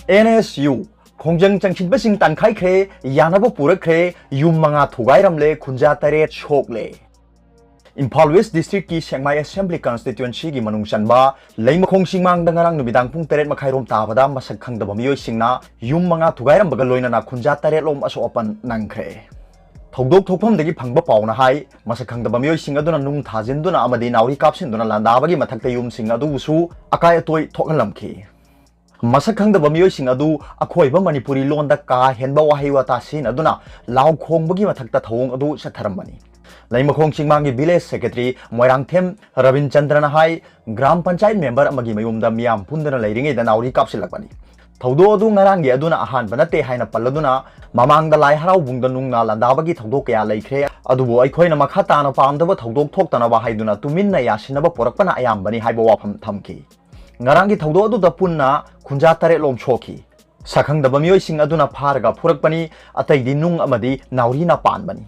NSU Kongjang Changchin Basing Tan Khai Kre Yanaba Pura Kre Yum Manga Thugai Ramle Kunja Tare Chokle Imphal West District ki Chiangmai Assembly Constituency gi manung chanba leima khong singmang dangarang nubidang pung teret makhairom tabada masak khangdaba miyoi singna yum manga thugairam baga loina na khunja tare lom aso opan nangkhre thogdok thokpham dagi phangba pauna hai masak khangdaba miyoi sing aduna nung thajin duna amadi nauri kapsin duna landa bagi mathakta yum sing adu su akai atoi thokhalamki masak khangdaba miyoi sing adu akhoiba manipuri londa ka henba wahi wata sin aduna law khong bagi mathakta thong adu satharambani Laima Khong Chingmangi Village Secretary Moirang Them Ravin Chandra Hai Gram Panchayat Member Amagi Mayumda Miam Pundana Lairingi the Nauri Kapsilakani. Thodo du Narangi Aduna Ahan Banate Haina Paladuna Mamang the Lai Harau Bundanunga Landabagi Thodokia Lake Adubo Ikoina Makhatana Pamdava Thodok Toktanava Haiduna Tumina Yashinaba Porakana Ayam Bani Haibo Tamki. Narangi Thodo the Punna Kunjatare Lom Choki. Sakang the Bamio Sing Aduna Paraga Purakbani Atai Dinung Amadi Naurina Panbani.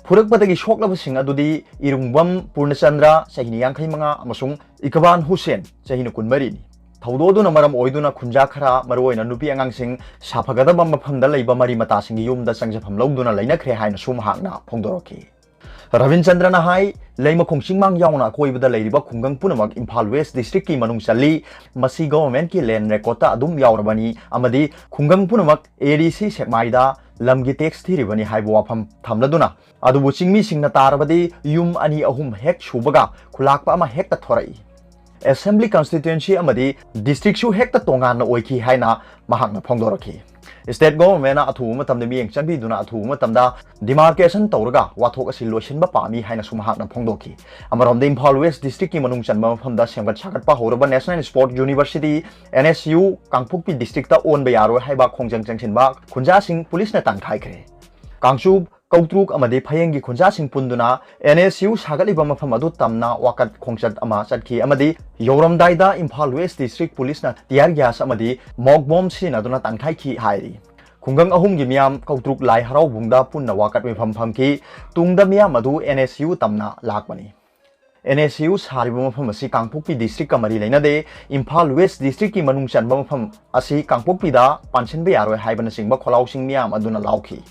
Purakpadagi shoklabasing adudi Irungbam Purnachandra Chahini Yankai Manga amasung Ikaban Hussein Chahini Kunmarini. Thoudoduna maram oiduna khunja khara maroina nupi angangsing saphagadaba mafamda leiba mari matasing yumda sangjafam lawduna lainakre haina sum hakna phongdoroki. Ravin Chandra na hai leima khongsingmang yauna koibada leiriba khungang punamak Imphal West District ki manung chali masi government ki land record ta adum yaurabani amadi khungang punamak ADC Sekmaida lamgi tax thiribani haibo wafam thamladuna adubu chingmi singna tarabadi yum ani ahum hek shubaga khulakpa ama hek ta thorai Assembly Constituency amadi district shu hek ta tongan na oiki haina mahakna phongdoraki State government na athu matamda miyeng chanbi duna athu matamda demarcation tawraga wathok asi loisinba pami haina sumahakna phongdoki amarom de Imphal West District ki manung chanba mafamda semgat sagatpa horaba National Sport University NSU Kangpokpi district ta on ba yaro haiba khongjang changsinba khunja sing police na tankhai kre Kangsu Kautruk amadi phayengi khunja sing punduna NSU sagaliba mafam adu tamna wakat khongchat ama chatki amadi yoramdaida Imphal West District Police na tiar gas amadi mock bomb sin aduna tankhai ki hairi khungang ahum gi miam Kautruk lai harau bungda punna wakat mefam phamki tungda miam adu NSU tamna lakmani NSU sariba mafam asi Kangpokpi district kamari leina de Imphal West District ki manung chanba mafam asi Kangpokpi da pansinba yaroi haibana singba kholau sing miam aduna lauki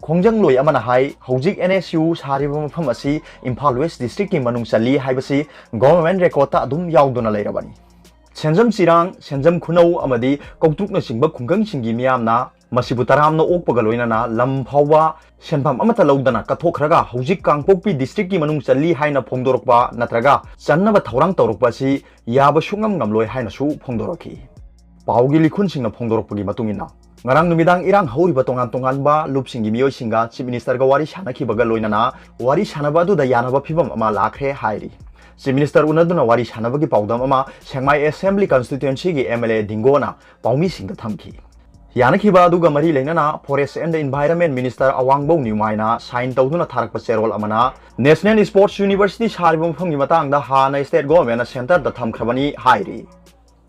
Kongjang Loi Amana Hai, Hojik NSU Saribam Famasi, Imphal West District in Manung Sali, Haibasi, Government Rekota Dum Yauduna Lerabani. Senjam Sirang, Senjam Kuno Amadi, Kautuk na Singba Kungang Singi Miamna, Masibutaram no Okpagaloina na, Lam Pawa, Senpam Amata Laudana, Katokraga, Hojik Kangpokpi District in Manung Sali, Haina Pongdorokba, Natraga, Sanaba Taurang Taurokbasi, Yaba Shungam Gamloi Haina Su Pongdoroki. Paugili Kunsing na Pongdorokpagi Matungina. Ngarang numidang irang hauriba tongan ba lupsingi miyoi singa Chief Minister ga wari sanakibaga loinana wari sanaba du da yanaba phibam ama lakhre hairi Chief Minister unaduna wari sanabagi paudam ama Chiangmai Assembly Constituency gi MLA Dingona paumi singda thamki Yanakiba du ga mari leinana Forest and Environment Minister Awangbo Niumaina sign tawduna tharakpa cherol amana National Sports University saribam phamgi matangda hana state government center da thamkhrabani hairi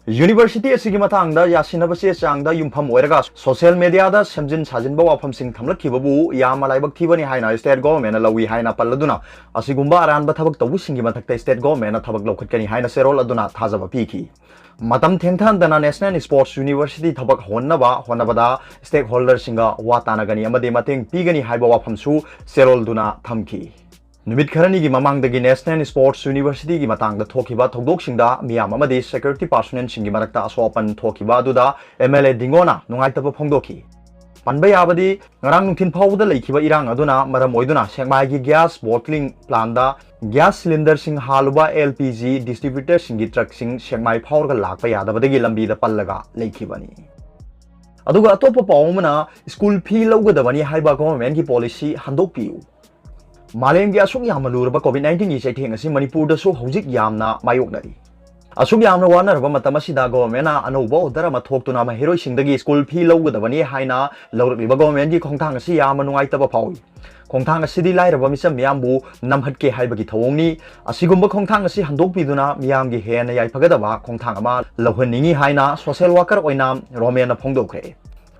University asigi matangda yasinabase changda yumpham oiraga social media da semjin sajinba wafam sing thamlakhibabu yama laibak thibani haina state government na lawi haina palladuna asigumba aranba thabak tawu singi mathakta state government na thabak lokhatkani haina serol aduna thajaba piki matam thengthan dana National Sports University thabak honnabada stakeholder singa watanagani amade mateng pigani haiba wafam su serol duna thamki Numit kharani gi mamang dagi National Sports University gi matang da thokiba thogdok singda miyam amadi security personnel singi marakta asopan thokiba duda MLA Dingona nungaitaba phongdoki panba yabadi ngarang nungthin phawda leikiba irang aduna maram oiduna Chiangmai gi gas bottling plant da gas cylinder sing haluba LPG distributor singi truck sing Chiangmai phawrga lakpa yadabadagi lambi da pallaga leikibani aduga atopa pawmana school fee lawgadabani haiba government gi policy handokpiu Malem gi asuk yamna lurba COVID-19 gi chaitheng asi Manipur da so hojik yamna mayoknari asuk yamna wanarba matama sida government na anoba odara ma thoktuna ma heroi singdagi school fee lawgadabani haina lawriba government gi khongthang asi yamna nungaitaba phawi khongthang asidi lairaba misam miyambu namhatke haibagi thawongni asigumba khongthang asi handokpiduna miyamgi hena yaipagadaba khongthang ama lawhanningi haina social worker oinam romena phongdokre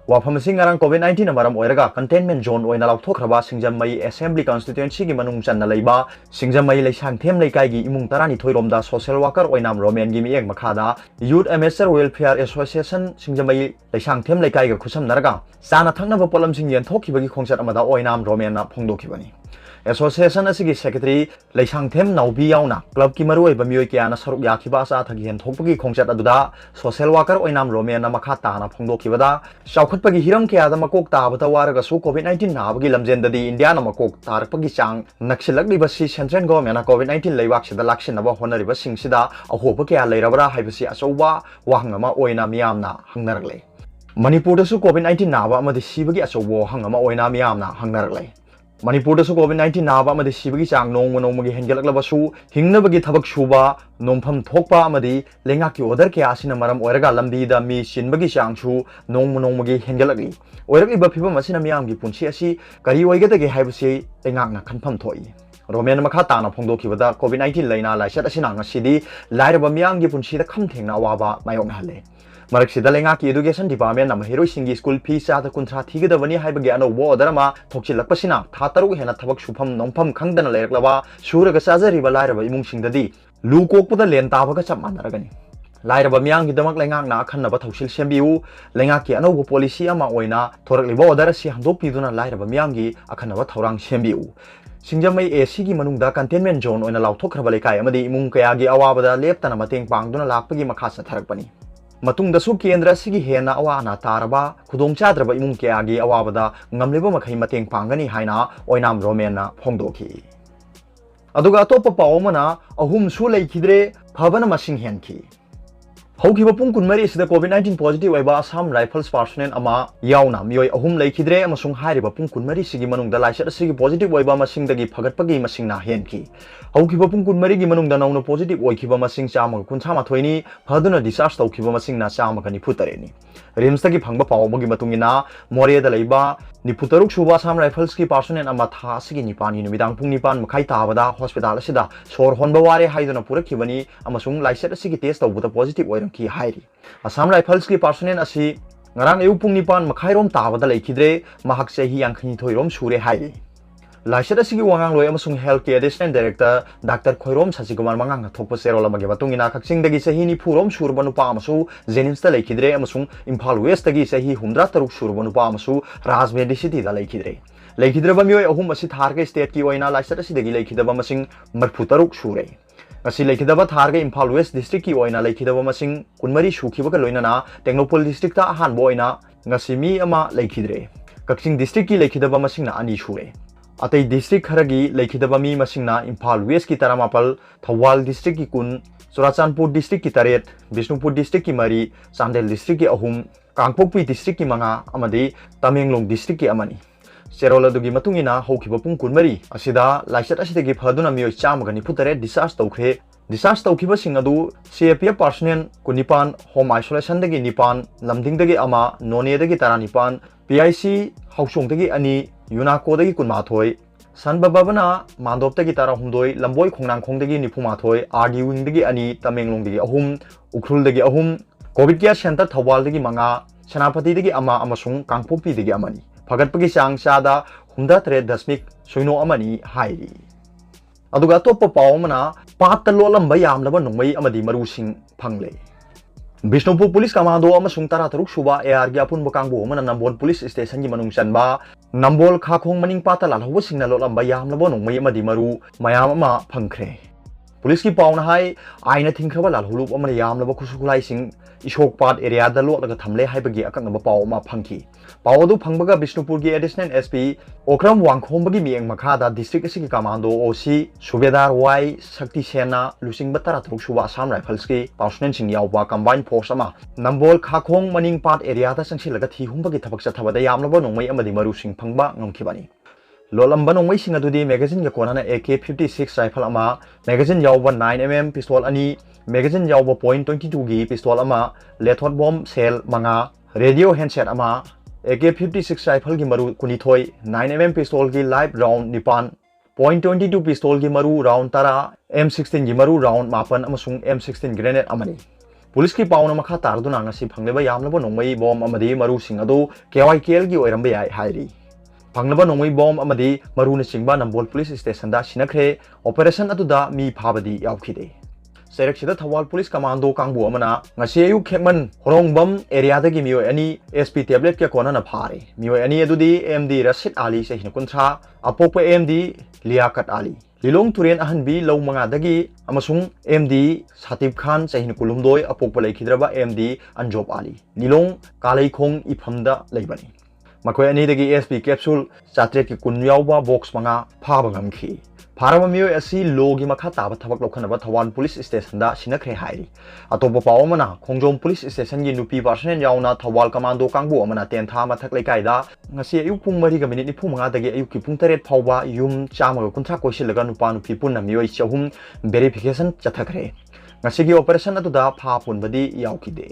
वाफम सिंगारang COVID-19 amaram oiraga containment zone oina lauthokraba Singjamai Assembly Constituency gi manung channa leiba Singjamai leisang them leikai gi imung tarani thoiromda social worker oinam Roman gi miek makhada Youth Amateur Welfare Association Singjamai leisang them leikai ga khusam naraga sana thangna ba polam sing yen thokibagi khongchat amada oinam Roman na phongdokibani Association asigi secretary leisang them naubi yauna club ki maroi ba mioi kya na saruk yakhiba sa thagi hen thokpagi khongchat aduda social worker oinam Roman na makha ta na phongdokibada Pagi hiram kaya da makok tabata waraga su COVID-19 na bagi lamjenda di India na makok tarpagi chang naksilak di basi central government na COVID-19 laywak sida lakshin na ba honari ba sing sida ahoba kaya layrabara haibasi asoba wahangama oina miyam na hangnaragle Manipur da su COVID-19 na ba amadi sibagi asobo hangama oina miyam na hangnaragle Manipur da su COVID-19 na ba amadi sibagi chang nongmagi hengalak su hingnabagi thabak suba nompham thokpa amadi lengaki order kaya asina maram oiraga lambi da mi sinbagi chang chu nongmagi hengalakli oiragi ba phibam asina miyam gi punchi asi kari oigada ge haibasi lengak na khanpham thoi Roman makha ta na phongdokibada COVID-19 laina laisat asina ngasidi lairaba miyam gi punchi da khamthengna awaba mayong hale Marak sida lengaki education department nam hero singi school fees sa ta kuntra thigidabani haibagi ano wo odarama thokchilakpasina tha taru hena thabak sufam nongpham khangdana leiraklaba suraga sajariba lairaba imung singdadi lu kokpuda len tabaga chap manaragani lairaba miyang gidamak lengak na khanaba thausil sembiu lengaki ano policy ama oina thorakliba order si handopiduna lairaba miyang gi akhanaba thaurang sembiu Singjamai AC gi manungda containment zone oina lauthokraba lekai amadi imung kaya gi awabada leptana mateng pangduna lakpagi makhasa tharakpani Matungda su kendra sigi hena awana taraba khudong chadraba imung kya gi awabada ngamleba makhai mateng pangani haina oinam Roman na phongdoki aduga topa pawmana ahum su leikidre phabana masing henki Haukiba pung kunmari sida COVID-19 positive oiba Assam Rifles personnel ama yauna mioi ahum leikidre amasung hairiba pung kunmari sigi manungda laisat sigi positive oiba masing dagi phagatpagi masing na henki Haukiba pung kunmari gi manungda nauna positive oikiba masing chama kunchama thoini phaduna discharge taukiba masing na chama kani futareni Rims tagi phangba pawbagi matungina Moria da leiba Niputaruk suba Assam Rifles ki personnel ama tha sigi nipani numidang pung nipan makhai tabada hospital asida sor honba ware haiduna purakibani amasung laisat sigi test tawbuda positive oiram ki hairi Assam Rifles ki personnel asi ngarang eu pung nipan makhairom tabada leikidre mahak sehi yangkhani thoirom sure hairi Laisat asigi wangang loi amasung health care assistant director Dr. Khoirom Sajikumar mangang thokpa serola mage batungina khakching dagi sahi ni phurom surba nupa amasu Jennings ta leikidre amasung Imphal West dagi sahi 103 surba nupa amasu Rajmehdi city da leikidre ba mioi ahum asi tharga state ki oina laisat asi dagi leikidaba masing marphutaruk sure Asi leikidaba tharga Imphal West district ki oina leikidaba masing kunmari sukhiba ka loinana Technopol district ta ahan bo oina ngasimi ama leikidre Kakching district ki leikidaba masing na ani sure Atai district kharagi leikidaba mi masingna Imphal West ki taramapal Thawal district ki kun Churachandpur district ki taret Bishnupur district ki mari Chandel district ki ahum Kangpokpi district ki manga amadi Tamenglong district ki amani Serola dugi matungina haukiba pung kunmari asida laisat asidagi phaduna mioi chamagani futare discharge taukiba singadu CAPF personnel kunipan home isolation dagi nipan lamding dagi ama none dagi tara nipan PIC hausung dagi ani Yunako dagi kunmathoi Sanbababana mandop dagi tara humdoi lamboi khongnang khongdagi nipumathoi RD wing dagi ani Tamenglong dagi ahum Ukhrul dagi ahum COVID care center Thawal dagi manga Senapati dagi ama amasung Kangpokpi dagi amani Phagatpagi chang chada 103.0 amani hairi aduga topa pawmana patta lolam bayam laba nongmai amadi marusing phangle Bishnupur Police Commando amasung tarataruk suba AR gi apun bakangbo mana Nambol Police Station gi manung chanba Nambol khakhong maning pata lalhawa singna lolam bayam laba nongmai amadi maru mayam ama phangkhre Police ki pawna hai aina thingkhaba lalhulup amana yam laba khusukulai sing Ishokpat area da lot laga thamle haibagi akaknaba paw ma phangki pawdu phangbaga Bishnupur gi additional SP Okram Wangkhom mieng makhada district asigi commando OC Subedar Y Shakti Sena lusing batara truk suba Assam Rifles ki personnel sing yawba combined force ama Nambol khakhong maning pat area da sangsilaga thi humbagi thabak chathabada yamlaba nongmai amadi maru sing phangba ngamkhibani Lolamba nongmai sing adudi magazine ga konana AK-56 rifle ama magazine yawba 9mm pistol ani magazine yawba .22 gi pistol ama lethot bomb cell manga radio handset ama AK-56 rifle gi maru kunithoi 9mm pistol gi live round nipan .22 pistol gi maru round tara M16 gi maru round mapan amasung M16 grenade amani police की pound मखा तारदुना ngasi phangneba yamlaba nongmai bom amadi maru sing adu KYKL gi oiramba yai hairi phangneba nongmai bom amadi maru na singba Nambol police station da sinakre operation adu da mi phabadi yaukide Serak sida Thawal police commando kangbu amana ngasi ayu khekman horongbam area da gi miyo ani SP tablet ke kona na phare miyo ani adudi MD Rashid Ali se hin kuntra apokpa MD Liaquat Ali Lilong Turen Ahanbi Law Manga Dagi Amasung MD Satib Khan Sahin Kulumdoi Apokpa Laikhidraba MD Anjob Ali Lilong Kalai Khong Iphamda Laibani Makoi ani dagi SP capsule Satret ki Kunyawba box manga phaba ngamkhi Pharama miyo asi logi makha taba thabak lokhanaba Thawal police station da sinakre hairi atopa paw amana Khongjom police station gi nupi personnel yauna Thawal commando kangbu amana ten tha mathak laikai da ngasi ayuk pung 4 ga minute 9 dagi ayuk ki pung 8 phawba yum chama ga kunthra koisilaga nupa nupi punna miyo chahum verification chathakre ngasi gi operation adu da pha punbadi yaukide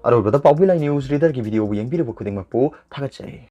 Arobada Populi News Reader ki video bu yengpiraba khudingmakpu thagachai